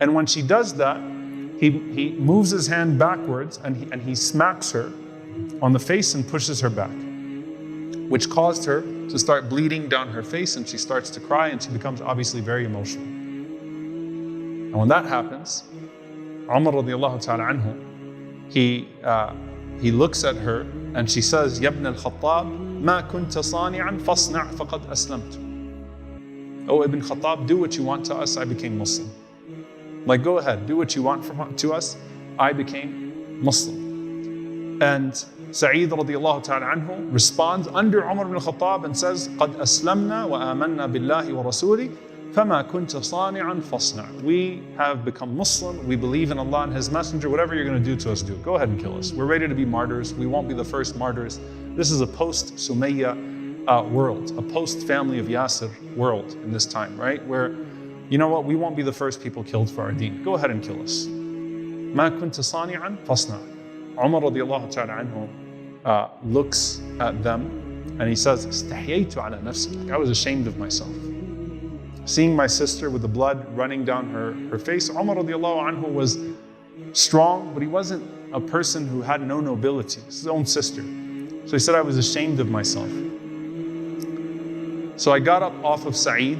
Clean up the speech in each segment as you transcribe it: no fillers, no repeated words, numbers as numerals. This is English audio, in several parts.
And when she does that, he moves his hand backwards and he smacks her on the face and pushes her back, which caused her to start bleeding down her face, and she starts to cry, and she becomes obviously very emotional. And when that happens, Umar radiallahu ta'ala anhu, he looks at her and she says, Ya ibn al-Khattab, ma kunta sani'an fasna' faqad aslamtu. Oh Ibn Khattab, do what you want to us, I became Muslim. Like, go ahead, do what you want to us, I became Muslim. And Sa'id radiallahu ta'ala anhu responds under Umar ibn Khattab and says, قَدْ أَسْلَمْنَا وَآمَنَّا بِاللَّهِ وَرَسُولِهِ فَمَا كُنْتَ صَانِعًا فَاصْنَعْ. We have become Muslim, we believe in Allah and His Messenger, whatever you're going to do to us, do. Go ahead and kill us. We're ready to be martyrs, we won't be the first martyrs. This is a post-Sumayya world, a post-family of Yasir world in this time, right? Where, you know what, we won't be the first people killed for our deen. Go ahead and kill us. مَا كُنْتَ صَانِعًا فَاصْنَعْ. Umar radiallahu ta'ala anhu looks at them and he says, "Istahyaytu ala nafsi." Like, I was ashamed of myself. Seeing my sister with the blood running down her face, Umar radiallahu anhu was strong, but he wasn't a person who had no nobility. His own sister. So he said, I was ashamed of myself. So I got up off of Sa'id,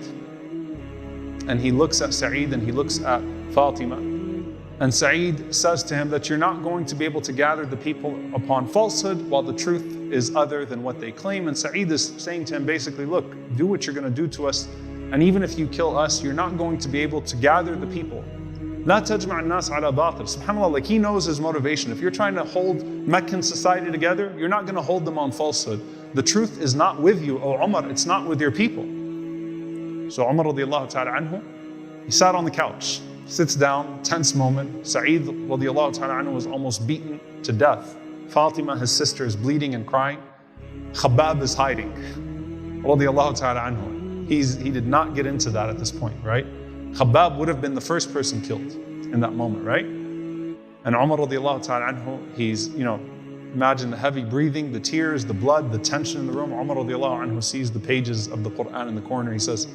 and he looks at Sa'id and he looks at Fatima. And Sa'id says to him that you're not going to be able to gather the people upon falsehood while the truth is other than what they claim. And Sa'id is saying to him basically, look, do what you're going to do to us. And even if you kill us, you're not going to be able to gather the people. لا تجمع الناس على باطل. SubhanAllah, like he knows his motivation. If you're trying to hold Meccan society together, you're not going to hold them on falsehood. The truth is not with you, O Umar, it's not with your people. So Umar radiallahu ta'ala anhu, he sat on the couch. Sits down, tense moment. Sa'id radiallahu ta'ala anhu was almost beaten to death. Fatima, his sister, is bleeding and crying. Khabbab is hiding. Radiallahu ta'ala anhu. He did not get into that at this point, right? Khabbab would have been the first person killed in that moment, right? And Umar radiallahu ta'ala anhu, he's, imagine the heavy breathing, the tears, the blood, the tension in the room. Umar radiallahu anhu sees the pages of the Quran in the corner. He says,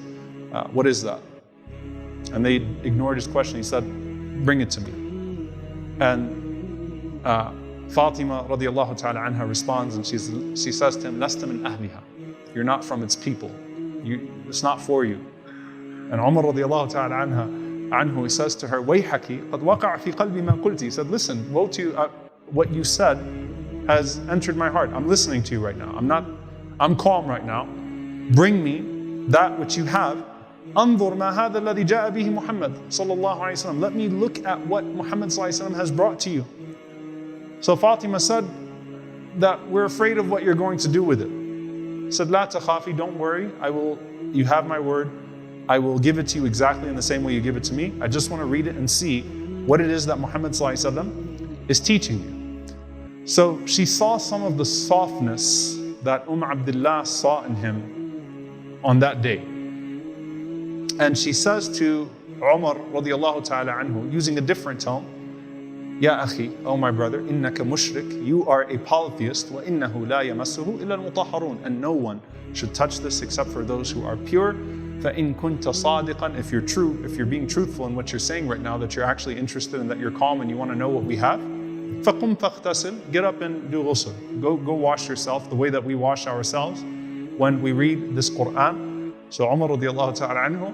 what is that? And they ignored his question. He said, bring it to me. And Fatima radiallahu ta'ala anha responds and she says to him, Lasta min ahliha. You're not from its people. It's not for you. And Umar radiallahu ta'ala anhu, he says to her, Wayhaki, qad waqa'a fi qalbi ma qulti. He said, listen, woe to you, what you said has entered my heart. I'm listening to you right now. I'm calm right now. Bring me that which you have. أنظر ما هذا الذي جاء به محمد صلى الله عليه وسلم. Let me look at what Muhammad صلى الله عليه وسلم has brought to you. So Fatima said that we're afraid of what you're going to do with it. Said, لا تخافي, don't worry. You have my word. I will give it to you exactly in the same way you give it to me. I just want to read it and see what it is that Muhammad صلى الله عليه وسلم is teaching you. So she saw some of the softness that Abdullah saw in him on that day. And she says to Umar radiallahu ta'ala anhu, using a different tone, Ya akhi, oh my brother, innaka mushrik, you are a polytheist, wa innahu la yamassuhu illa al-mutahharun, and no one should touch this except for those who are pure. فَإِن كُنْتَ صَادِقًا, if you're being truthful in what you're saying right now, that you're actually interested and that you're calm and you want to know what we have, فَقُمْ فَاغْتَسِلْ, get up and do ghusl. Go wash yourself the way that we wash ourselves when we read this Quran. So Umar radiallahu ta'ala anhu,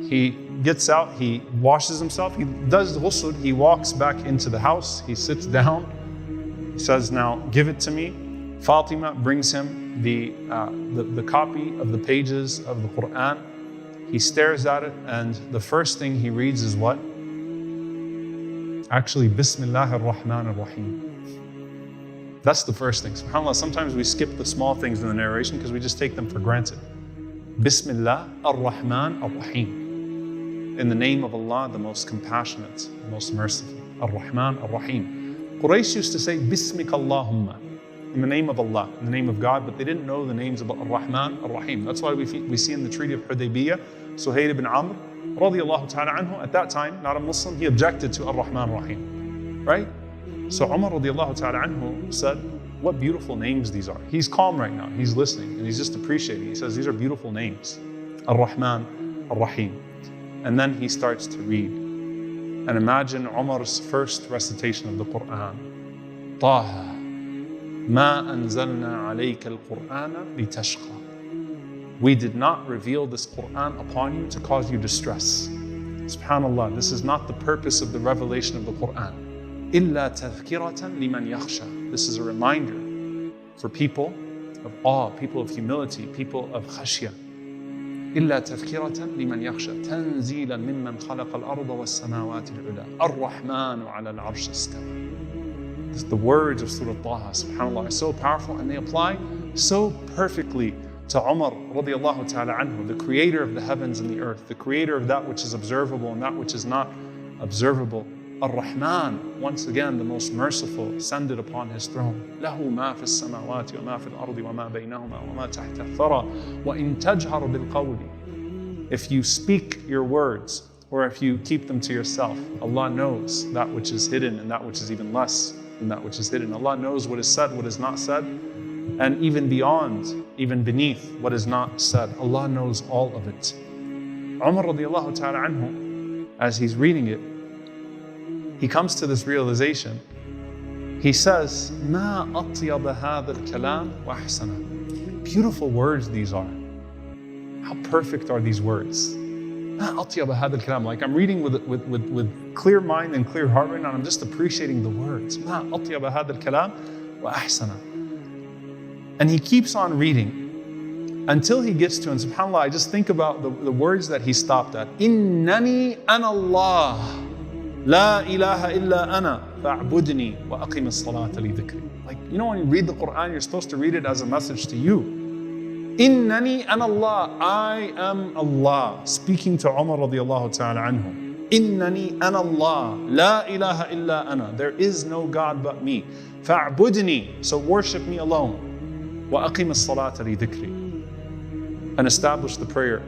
he gets out, he washes himself, he does ghusl, he walks back into the house, he sits down, he says, now give it to me. Fatima brings him the copy of the pages of the Quran. He stares at it, and the first thing he reads is what? Actually, Bismillah ar-Rahman ar-Rahim. That's the first thing. SubhanAllah, sometimes we skip the small things in the narration because we just take them for granted. Bismillah ar-Rahman ar-Rahim. In the name of Allah, the most compassionate, the most merciful. Ar-Rahman ar-Rahim. Quraysh used to say, Bismika Allahumma. In the name of Allah, in the name of God, but they didn't know the names of Ar-Rahman, Ar-Rahim. That's why we see in the Treaty of Hudaybiyah, Suhail ibn Amr, radiallahu ta'ala anhu, at that time, not a Muslim, he objected to Ar-Rahman, Ar-Rahim, right? So Umar radiallahu ta'ala anhu said, what beautiful names these are. He's calm right now, he's listening, and he's just appreciating. He says, these are beautiful names. Ar-Rahman, Ar-Rahim. And then he starts to read. And imagine Umar's first recitation of the Quran. Taha, ma anzalna alayka al-Qur'ana litashqa. We did not reveal this Quran upon you to cause you distress. SubhanAllah, this is not the purpose of the revelation of the Quran. Illa tadhkiratan liman yakhsha. This is a reminder for people of awe, people of humility, people of khashya. إلا تذكرة لمن يخشى تنزيلا ممن خلق الأرض والسماوات العلى الرحمن على العرش استوى. The words of Surah Taha, subhanAllah, are so powerful and they apply so perfectly to Umar radiallahu ta'ala anhu, the creator of the heavens and the earth, the creator of that which is observable and that which is not observable. Ar-Rahman, once again the most merciful, ascended upon his throne. له ما في السماوات وما في الأرض وما بينهما وما تحت الثرى وإن تجهر بالقول. If you speak your words or if you keep them to yourself, Allah knows that which is hidden and that which is even less than that which is hidden. Allah knows what is said, what is not said, and even beyond, even beneath what is not said. Allah knows all of it. Umar radiallahu ta'ala anhu, as he's reading it, he comes to this realization. He says, "Ma atyab hadha al-kalam wa ahsana." Beautiful words these are. How perfect are these words? Ma atyab hadha al-kalam. Like I'm reading with clear mind and clear heart right now, and I'm just appreciating the words. Ma atyab hadha al-kalam wa ahsana. And he keeps on reading until he gets to, and subhanAllah, I just think about the words that he stopped at. Innani ana Allah. La ilaha illa ana fa'budni wa aqim as-salata li dhikri. Like, you know, when you read the Quran, you're supposed to read it as a message to you. Innani ana Allah. I am Allah. Speaking to Umar radiallahu ta'ala anhu. Innani ana Allah. La ilaha illa ana. There is no God but me. Fa'budni. So worship me alone. Wa aqim as-salata li dhikri. And establish the prayer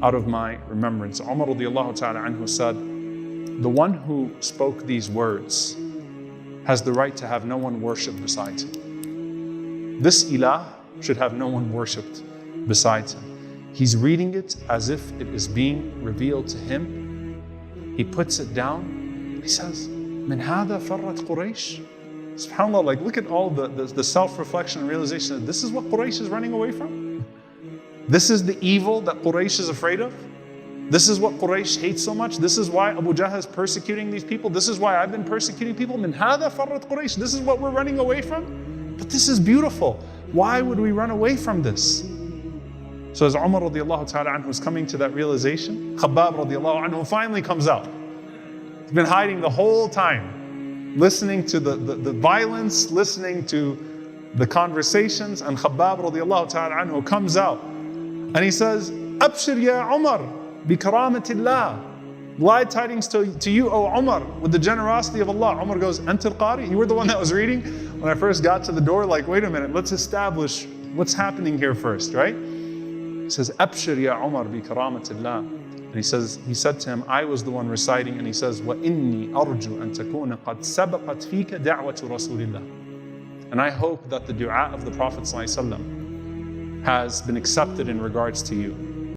out of my remembrance. Umar radiallahu ta'ala anhu said, the one who spoke these words has the right to have no one worshipped besides him. This ilah should have no one worshipped besides him. He's reading it as if it is being revealed to him. He puts it down. He says, "Min hadha farrat Quraysh." SubhanAllah, like look at all the self-reflection and realization that this is what Quraysh is running away from. This is the evil that Quraysh is afraid of. This is what Quraysh hates so much. This is why Abu Jahl is persecuting these people. This is why I've been persecuting people. Min hadha farrat Quraysh. This is what we're running away from. But this is beautiful. Why would we run away from this? So as Umar radiallahu ta'ala anhu is coming to that realization, Khabbab radiallahu anhu finally comes out. He's been hiding the whole time, listening to the violence, listening to the conversations, and Khabbab radiallahu ta'ala anhu comes out and he says, "Abshir ya Umar bi karamatillah." Glad tidings to you, O Umar, with the generosity of Allah. Umar goes, "Anta al-qari?" You were the one that was reading? When I first got to the door, like, wait a minute, let's establish what's happening here first, right? He says, "Abshir ya Umar bi karamatillah." And he said to him, I was the one reciting, and he says, وَإِنِّي أَرْجُو أَن تَكُونَ قَدْ سَبَقَتْ فِيكَ دَعْوَةُ رَسُولِ اللَّهِ. And I hope that the dua of the Prophet ﷺ has been accepted in regards to you.